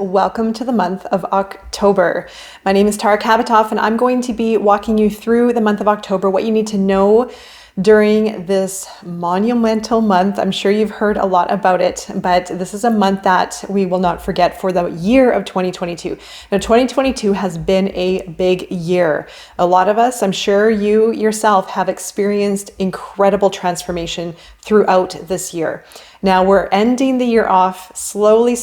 Welcome to the month of October. My name is Tara Kabatoff, and I'm going to be walking you through the month of October, what you need to know during this monumental month. I'm sure you've heard a lot about it, but this is a month that we will not forget for the year of 2022. Now, 2022 has been a big year. A lot of us, I'm sure you yourself, have experienced incredible transformation throughout this year. Now we're ending the year off slowly.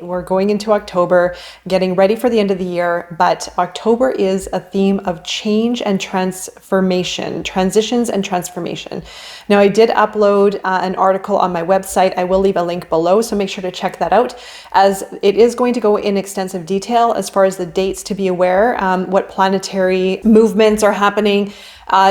We're going into October, getting ready for the end of the year, but October is a theme of change and transformation, transitions and transformation. Now I did upload an article on my website. I will leave a link below, so make sure to check that out, as it is going to go in extensive detail as far as the dates to be aware, what planetary movements are happening,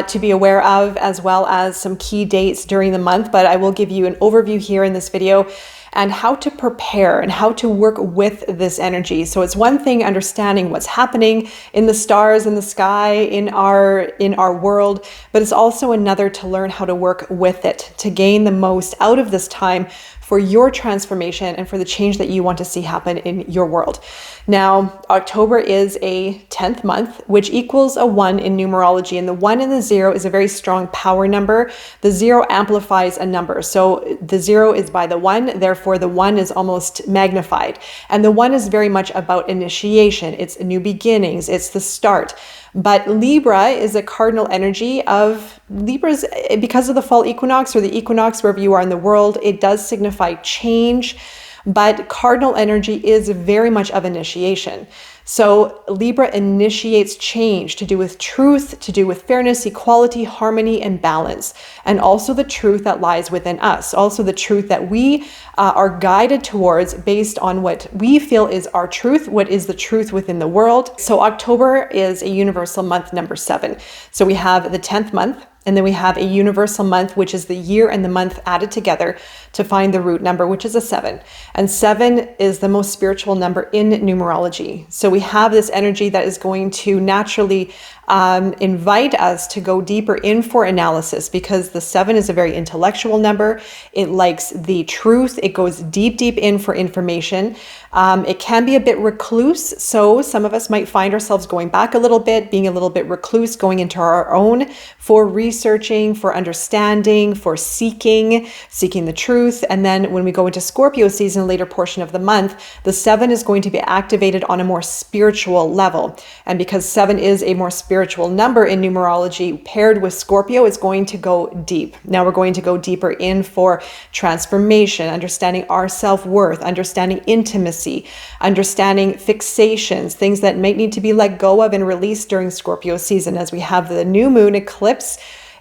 to be aware of, as well as some key dates during the month. But I will give you an overview here in this video and how to prepare and how to work with this energy. So it's one thing understanding what's happening in the stars, in the sky, in our world, but it's also another to learn how to work with it, to gain the most out of this time for your transformation and for the change that you want to see happen in your world. Now, October is a 10th month, which equals a 1 in numerology. And the 1 and the 0 is a very strong power number. The 0 amplifies a number. So the 0 is by the 1, therefore the 1 is almost magnified. And the 1 is very much about initiation. It's new beginnings. It's the start. But Libra is a cardinal energy of Libras, because of the fall equinox or the equinox, wherever you are in the world, it does signify change, but cardinal energy is very much of initiation. So Libra initiates change to do with truth, to do with fairness, equality, harmony, and balance, and also the truth that lies within us, also the truth that we are guided towards based on what we feel is our truth, what is the truth within the world. So October is a universal month, number 7. So we have the 10th month, and then we have a universal month, which is the year and the month added together to find the root number, which is a 7. And 7 is the most spiritual number in numerology. So we have this energy that is going to naturally invite us to go deeper in for analysis, because the 7 is a very intellectual number. It likes the truth. It goes deep in for information. It can be a bit recluse. So some of us might find ourselves going back a little bit, being a little bit recluse, going into our own for researching, for understanding, for seeking the truth. And then when we go into Scorpio season, later portion of the month, the 7 is going to be activated on a more spiritual level. And because 7 is a more spiritual number in numerology, paired with Scorpio, it's going to go deep. Now we're going to go deeper in for transformation, understanding our self-worth, understanding intimacy, understanding fixations, things that might need to be let go of and released during Scorpio season, as we have the new moon eclipse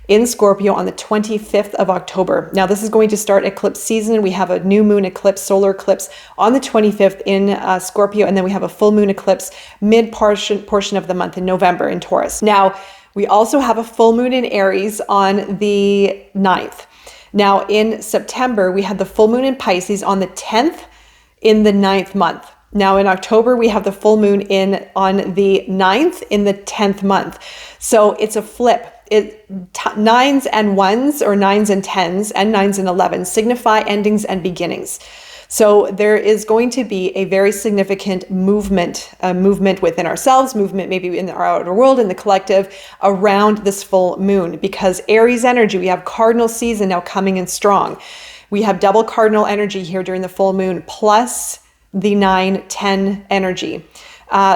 in Scorpio on the 25th of October. Now this is going to start eclipse season. We have a new moon eclipse, solar eclipse on the 25th in Scorpio, and then we have a full moon eclipse mid portion of the month in November in Taurus. Now we also have a full moon in Aries on the 9th. Now in September, we had the full moon in Pisces on the 10th in the 9th month. Now in October, we have the full moon on the 9th in the 10th month. So it's a flip. 9s and 1s, or 9s and 10s, and 9s and 11s signify endings and beginnings. So there is going to be a very significant movement within ourselves, movement maybe in our outer world, in the collective, around this full moon, because Aries energy, we have cardinal season now coming in strong. We have double cardinal energy here during the full moon, plus the 9-10 energy.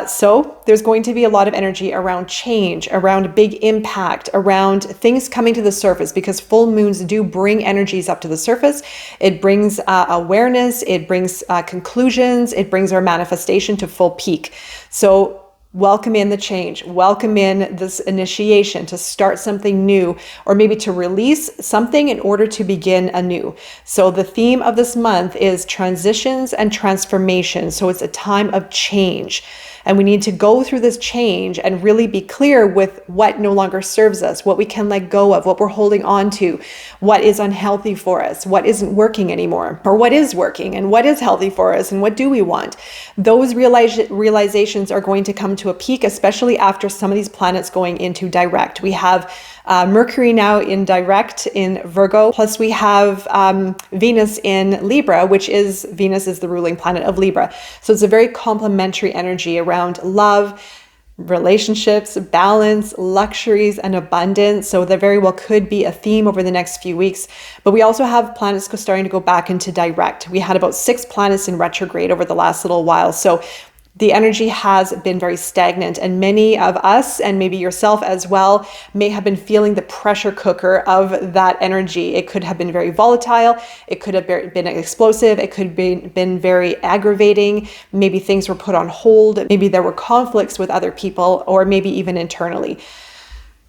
So there's going to be a lot of energy around change, around big impact, around things coming to the surface, because full moons do bring energies up to the surface. It brings awareness, it brings conclusions, it brings our manifestation to full peak. So welcome in the change, welcome in this initiation to start something new, or maybe to release something in order to begin anew. So the theme of this month is transitions and transformation. So it's a time of change. And we need to go through this change and really be clear with what no longer serves us, what we can let go of, what we're holding on to, what is unhealthy for us, what isn't working anymore, or what is working and what is healthy for us and what do we want. Those realizations are going to come to a peak, especially after some of these planets going into direct. We have Mercury now in direct in Virgo, plus we have Venus in Libra, Venus is the ruling planet of Libra. So it's a very complementary energy around love, relationships, balance, luxuries, and abundance. So there very well could be a theme over the next few weeks. But we also have planets starting to go back into direct. We had about 6 planets in retrograde over the last little while. So the energy has been very stagnant, and many of us, and maybe yourself as well, may have been feeling the pressure cooker of that energy. It could have been very volatile. It could have been explosive. It could have been very aggravating. Maybe things were put on hold. Maybe there were conflicts with other people, or maybe even internally.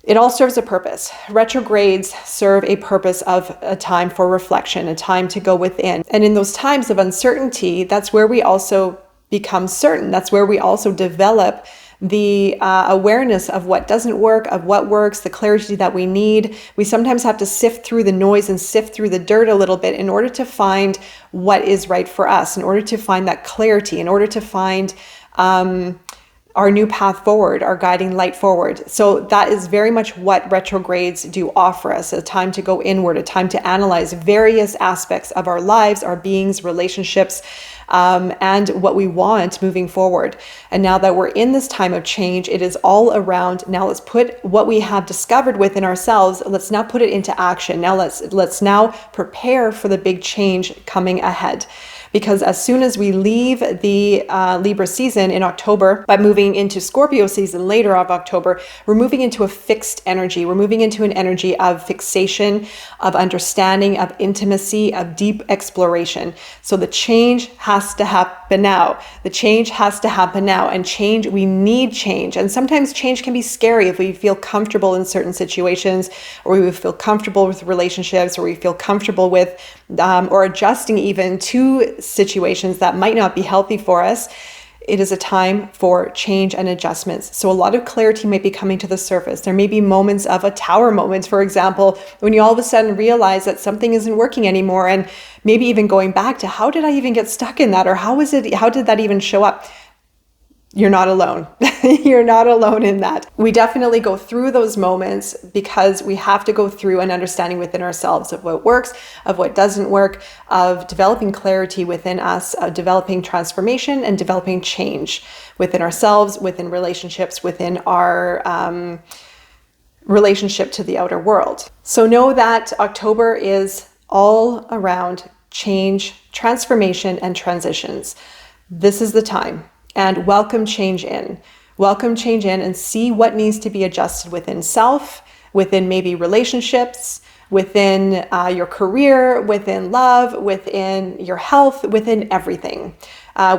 It all serves a purpose. Retrogrades serve a purpose of a time for reflection, a time to go within. And in those times of uncertainty, that's where we also become certain. That's where we also develop the awareness of what doesn't work, of what works, the clarity that we need. We sometimes have to sift through the noise and sift through the dirt a little bit in order to find what is right for us, in order to find that clarity, in order to find our new path forward, our guiding light forward. So that is very much what retrogrades do offer us, a time to go inward, a time to analyze various aspects of our lives, our beings, relationships, and what we want moving forward. And now that we're in this time of change, it is all around, now let's put what we have discovered within ourselves, let's now put it into action. Now let's now prepare for the big change coming ahead. Because as soon as we leave the Libra season in October, by moving into Scorpio season later of October, we're moving into a fixed energy. We're moving into an energy of fixation, of understanding, of intimacy, of deep exploration. So the change has to happen now. The change has to happen now. And change, we need change. And sometimes change can be scary if we feel comfortable in certain situations, or we feel comfortable with relationships, or we feel comfortable with, or adjusting even to situations that might not be healthy for us. It is a time for change and adjustments. So a lot of clarity might be coming to the surface. There may be moments of a tower moment, for example, when you all of a sudden realize that something isn't working anymore, and maybe even going back to how did I even get stuck in that, or how did that even show up? You're not alone. You're not alone in that. We definitely go through those moments because we have to go through an understanding within ourselves of what works, of what doesn't work, of developing clarity within us, of developing transformation and developing change within ourselves, within relationships, within our relationship to the outer world. So know that October is all around change, transformation, and transitions. This is the time. And welcome change in. Welcome change in and see what needs to be adjusted within self, within maybe relationships, within your career, within love, within your health, within everything.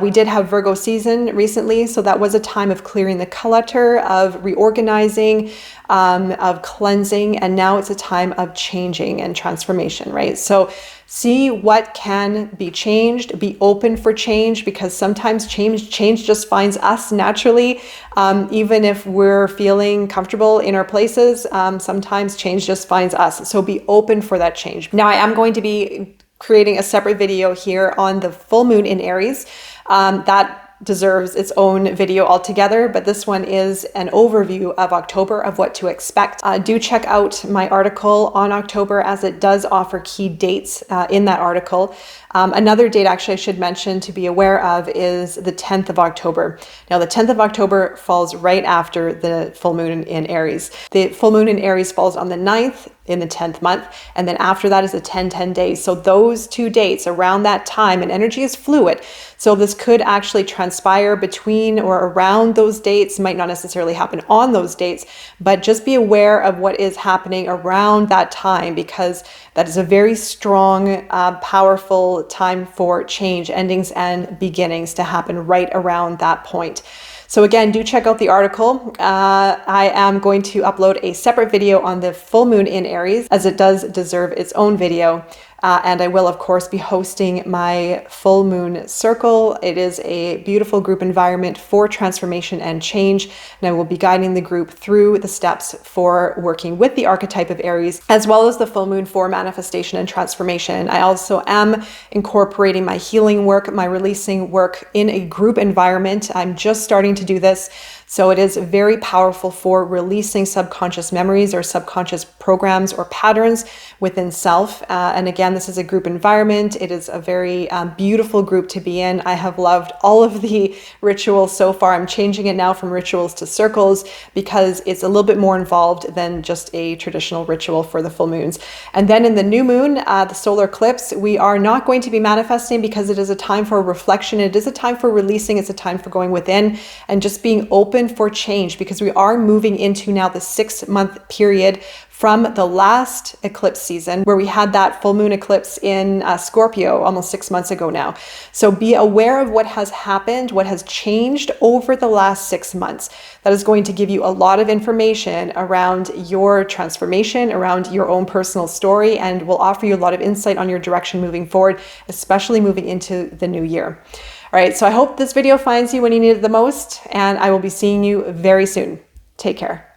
We did have Virgo season recently, so that was a time of clearing the clutter, of reorganizing, of cleansing, and now it's a time of changing and transformation, right? So see what can be changed, be open for change, because sometimes change just finds us naturally. Even if we're feeling comfortable in our places, sometimes change just finds us. So be open for that change. Now I am going to be creating a separate video here on the full moon in Aries. That deserves its own video altogether, but this one is an overview of October, of what to expect. Do check out my article on October, as it does offer key dates in that article. Another date actually I should mention to be aware of is the 10th of October. Now the 10th of October falls right after the full moon in Aries. The full moon in Aries falls on the 9th in the 10th month, and then after that is the 10 days. So those 2 dates around that time, and energy is fluid. So this could actually transpire between or around those dates, might not necessarily happen on those dates, but just be aware of what is happening around that time, because that is a very strong, powerful time for change, endings and beginnings to happen right around that point. So again, do check out the article. I am going to upload a separate video on the full moon in Aries, as it does deserve its own video. And I will, of course, be hosting my full moon circle. It is a beautiful group environment for transformation and change. And I will be guiding the group through the steps for working with the archetype of Aries, as well as the full moon for manifestation and transformation. I also am incorporating my healing work, my releasing work in a group environment. I'm just starting to to do this. So it is very powerful for releasing subconscious memories or subconscious programs or patterns within self. And again, this is a group environment. It is a very beautiful group to be in. I have loved all of the rituals so far. I'm changing it now from rituals to circles because it's a little bit more involved than just a traditional ritual for the full moons. And then in the new moon, the solar eclipse, we are not going to be manifesting because it is a time for reflection. It is a time for releasing. It's a time for going within and just being open for change, because we are moving into now the 6-month period from the last eclipse season where we had that full moon eclipse in Scorpio almost 6 months ago now. So be aware of what has happened, what has changed over the last 6 months. That is going to give you a lot of information around your transformation, around your own personal story, and will offer you a lot of insight on your direction moving forward, especially moving into the new year. All right, so I hope this video finds you when you need it the most, and I will be seeing you very soon. Take care.